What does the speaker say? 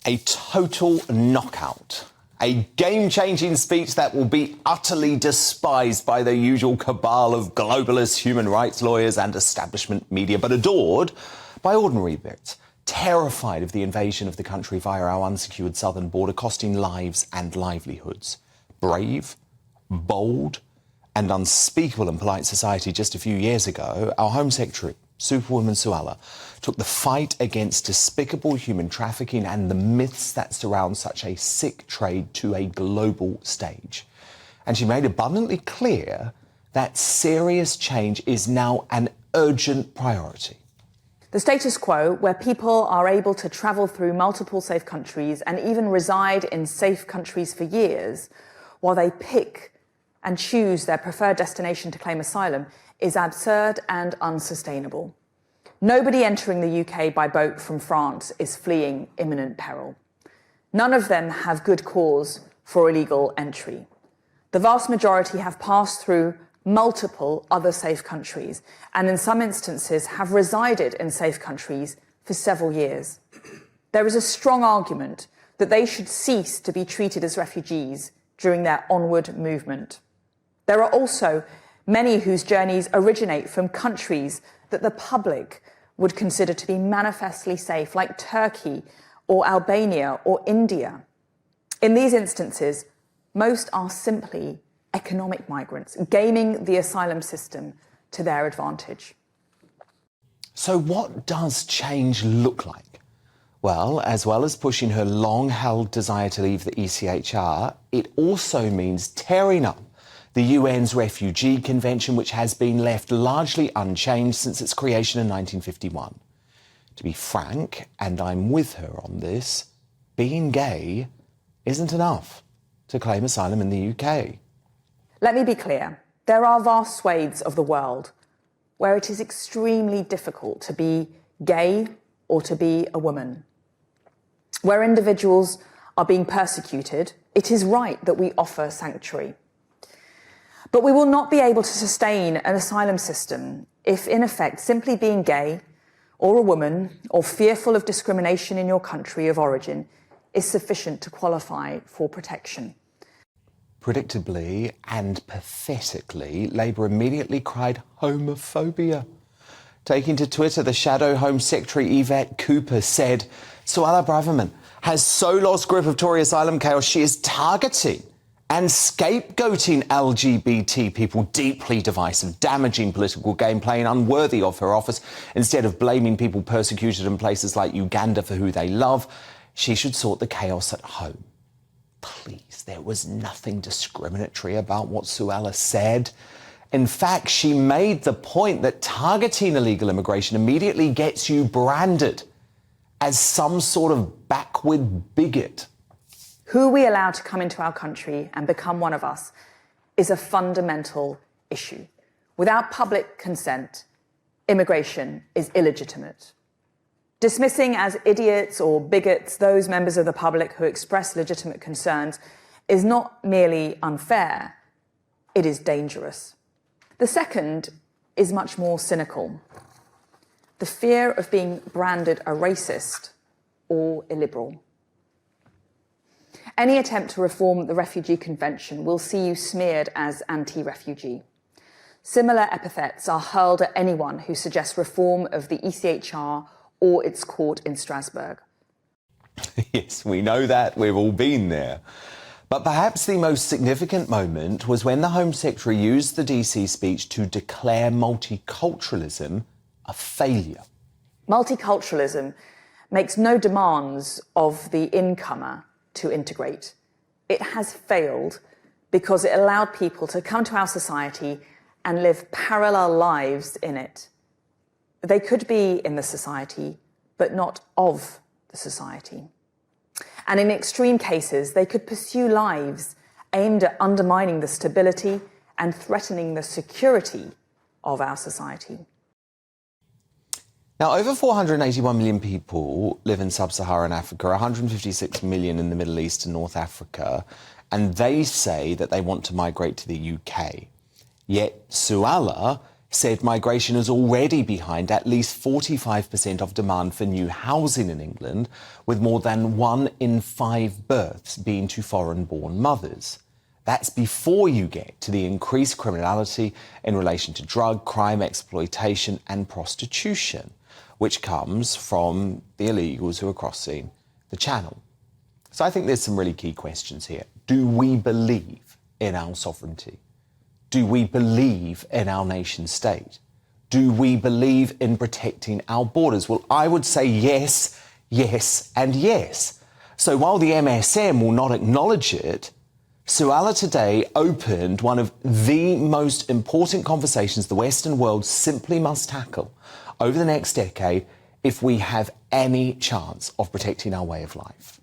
A total knockout. A game-changing speech that will be utterly despised by the usual cabal of globalists, human rights lawyers and establishment media, but adored by ordinary Brits, terrified of the invasion of the country via our unsecured southern border, costing lives and livelihoods. Brave, bold and unspeakable in polite society just a few years ago, our Home Secretary, Superwoman Suella, took the fight against despicable human trafficking and the myths that surround such a sick trade to a global stage. And she made abundantly clear that serious change is now an urgent priority. The status quo, where people are able to travel through multiple safe countries and even reside in safe countries for years while they pick and choose their preferred destination to claim asylum, is absurd and unsustainable. Nobody entering the UK by boat from France is fleeing imminent peril. None of them have good cause for illegal entry. The vast majority have passed through multiple other safe countries and in some instances have resided in safe countries for several years. There is a strong argument that they should cease to be treated as refugees during their onward movement. There are also many whose journeys originate from countries that the public would consider to be manifestly safe, like Turkey or Albania or India. In these instances, most are simply economic migrants, gaming the asylum system to their advantage. So what does change look like? Well as pushing her long-held desire to leave the ECHR, it also means tearing up the UN's Refugee Convention, which has been left largely unchanged since its creation in 1951. To be frank, and I'm with her on this, being gay isn't enough to claim asylum in the UK. Let me be clear. There are vast swathes of the world where it is extremely difficult to be gay or to be a woman. Where individuals are being persecuted, it is right that we offer sanctuary. But we will not be able to sustain an asylum system if, in effect, simply being gay or a woman or fearful of discrimination in your country of origin is sufficient to qualify for protection. Predictably and pathetically, Labour immediately cried homophobia. Taking to Twitter, the Shadow Home Secretary Evac Cooper said, "Suella Braverman has so lost grip of Tory asylum chaos, she is targeting and scapegoating LGBT people, deeply divisive, damaging political game, playing unworthy of her office. Instead of blaming people persecuted in places like Uganda for who they love, she should sort the chaos at home." Please, there was nothing discriminatory about what Suella said. In fact, she made the point that targeting illegal immigration immediately gets you branded as some sort of backward bigot. Who we allow to come into our country and become one of us is a fundamental issue. Without public consent, immigration is illegitimate. Dismissing as idiots or bigots those members of the public who express legitimate concerns is not merely unfair, it is dangerous. The second is much more cynical. The fear of being branded a racist or illiberal. Any attempt to reform the Refugee Convention will see you smeared as anti-refugee. Similar epithets are hurled at anyone who suggests reform of the ECHR or its court in Strasbourg. Yes, we know that. We've all been there. But perhaps the most significant moment was when the Home Secretary used the DC speech to declare multiculturalism a failure. Multiculturalism makes no demands of the incomer to integrate. It has failed because it allowed people to come to our society and live parallel lives in it. They could be in the society, but not of the society. And in extreme cases, they could pursue lives aimed at undermining the stability and threatening the security of our society. Now, over 481 million people live in sub-Saharan Africa, 156 million in the Middle East and North Africa, and they say that they want to migrate to the UK. Yet Suella said migration is already behind at least 45% of demand for new housing in England, with more than 1 in 5 births being to foreign-born mothers. That's before you get to the increased criminality in relation to drug, crime, exploitation and prostitution, which comes from the illegals who are crossing the Channel. So I think there's some really key questions here. Do we believe in our sovereignty? Do we believe in our nation state? Do we believe in protecting our borders? Well, I would say yes, yes and yes. So while the MSM will not acknowledge it, Suella today opened one of the most important conversations the Western world simply must tackle over the next decade if we have any chance of protecting our way of life.